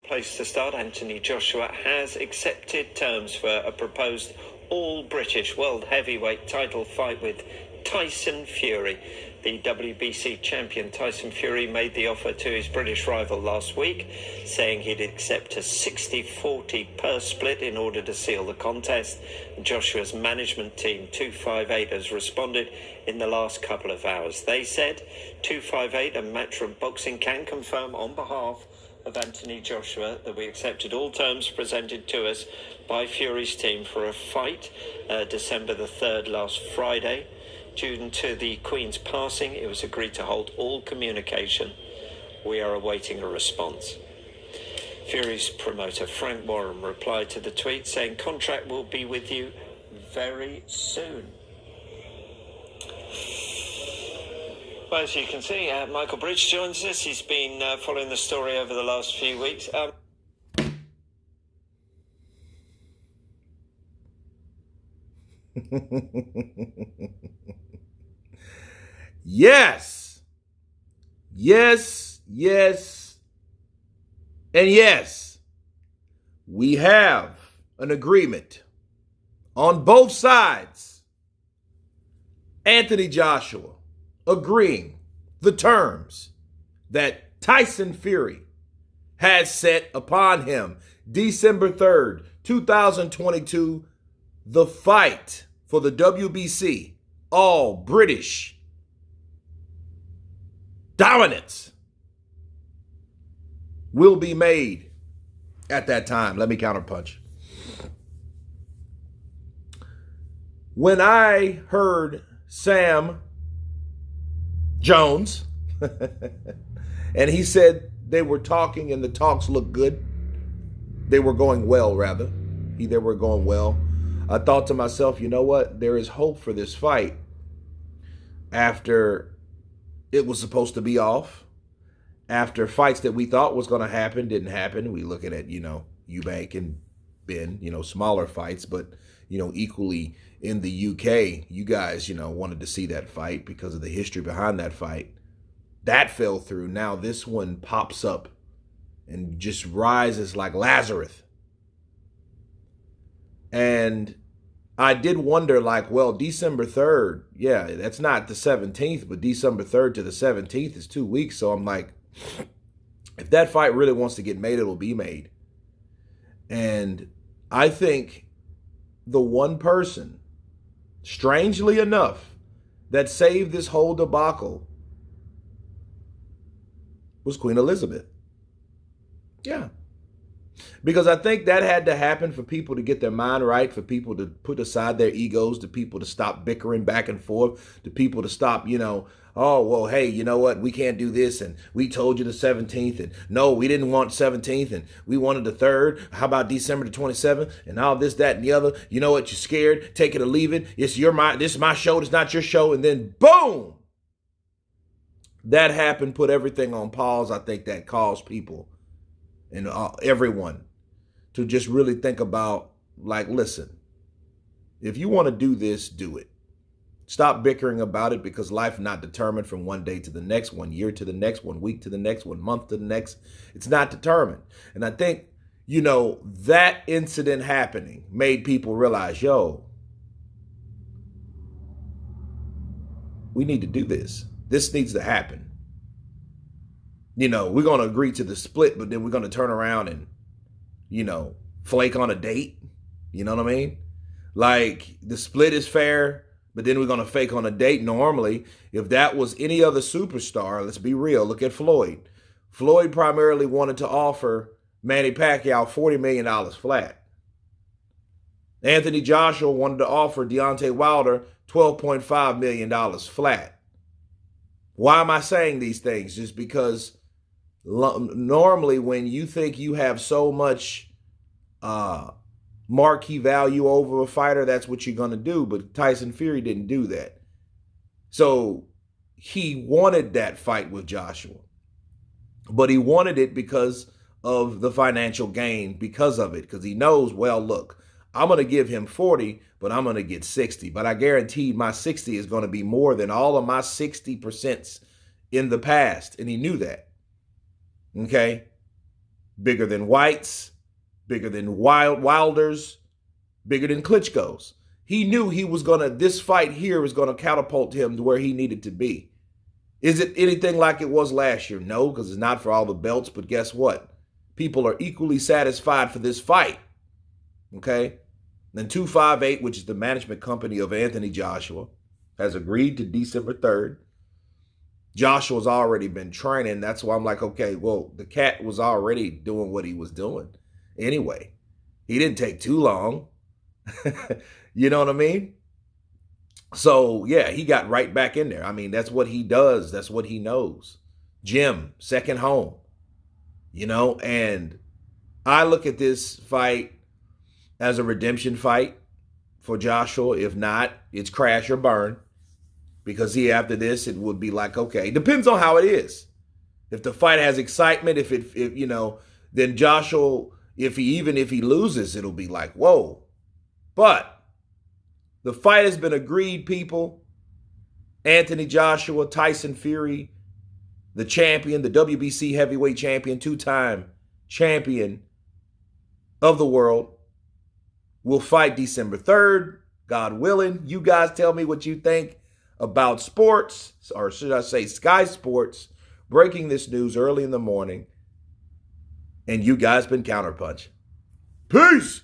Place to start, Anthony Joshua has accepted terms for a proposed all-British world heavyweight title fight with Tyson Fury. The WBC champion Tyson Fury made the offer to his British rival last week, saying he'd accept a 60-40 purse split in order to seal the contest. Joshua's management team, 258, has responded in the last couple of hours. They said 258 and Matchroom Boxing can confirm on behalf of Anthony Joshua that we accepted all terms presented to us by Fury's team for a fight December the 3rd, last Friday. Due to the Queen's passing, it was agreed to hold all communication. We are awaiting a response. Fury's promoter Frank Warren replied to the tweet saying, "Contract will be with you very soon." Well, as you can see, Michael Bridge joins us. He's been following the story over the last few weeks. Yes, and yes. We have an agreement on both sides. Anthony Joshua agreeing the terms that Tyson Fury has set upon him. December 3rd, 2022, the fight for the WBC, all British dominance, will be made at that time. Let me counterpunch. When I heard Sam Jones, and he said they were talking and the talks looked good. They were going well, rather. They were going well. I thought to myself, you know what? There is hope for this fight after it was supposed to be off. After fights that we thought was going to happen didn't happen. We looking at, Eubank and Ben, smaller fights, but, equally in the UK, you guys, wanted to see that fight because of the history behind that fight. That fell through. Now this one pops up and just rises like Lazarus. And I did wonder, December 3rd, yeah, that's not the 17th, but December 3rd to the 17th is 2 weeks. So I'm like, if that fight really wants to get made, it'll be made. And I think the one person, strangely enough, that saved this whole debacle was Queen Elizabeth. Yeah. Because I think that had to happen for people to get their mind right, for people to put aside their egos, to people to stop bickering back and forth, to people to stop, oh, well, hey, you know what? We can't do this. And we told you the 17th. And no, we didn't want 17th. And we wanted the 3rd. How about December the 27th? And all this, that, and the other. You know what? You're scared. Take it or leave it. This is my show. It's not your show. And then boom. That happened, put everything on pause. I think that caused people and everyone to just really think about, listen, if you want to do this, do it. Stop bickering about it, because life not determined from one day to the next, 1 year to the next, 1 week to the next, 1 month to the next. It's not determined. And I think, that incident happening made people realize, we need to do this. This needs to happen. We're going to agree to the split, but then we're going to turn around and, flake on a date. You know what I mean? The split is fair, but then we're going to fake on a date. Normally, if that was any other superstar, let's be real, look at Floyd. Floyd primarily wanted to offer Manny Pacquiao $40 million flat. Anthony Joshua wanted to offer Deontay Wilder $12.5 million flat. Why am I saying these things? Just because normally when you think you have so much marquee value over a fighter, that's what you're going to do. But Tyson Fury didn't do that. So he wanted that fight with Joshua. But he wanted it because of the financial gain, because of it. Because he knows, well, look, I'm going to give him 40, but I'm going to get 60. But I guarantee my 60 is going to be more than all of my 60% in the past. And he knew that. Okay? bigger than White's, bigger than Wilder's, bigger than Klitschko's. He knew this fight here was going to catapult him to where he needed to be. Is it anything like it was last year? No, because it's not for all the belts, but guess what? People are equally satisfied for this fight. Okay? Then 258, which is the management company of Anthony Joshua, has agreed to December 3rd. Joshua's already been training. That's why I'm like, okay, well, the cat was already doing what he was doing. Anyway, he didn't take too long. You know what I mean? So, yeah, he got right back in there. I mean, that's what he does. That's what he knows. Gym, second home. And I look at this fight as a redemption fight for Joshua. If not, it's crash or burn. Because after this, it would be like, okay, depends on how it is. If the fight has excitement, then Joshua, if he loses, it'll be like, whoa. But the fight has been agreed, people. Anthony Joshua, Tyson Fury, the champion, the WBC heavyweight champion, two-time champion of the world, will fight December 3rd, God willing. You guys tell me what you think about sports, or should I say Sky Sports, breaking this news early in the morning. And you guys been Counterpunch. Peace!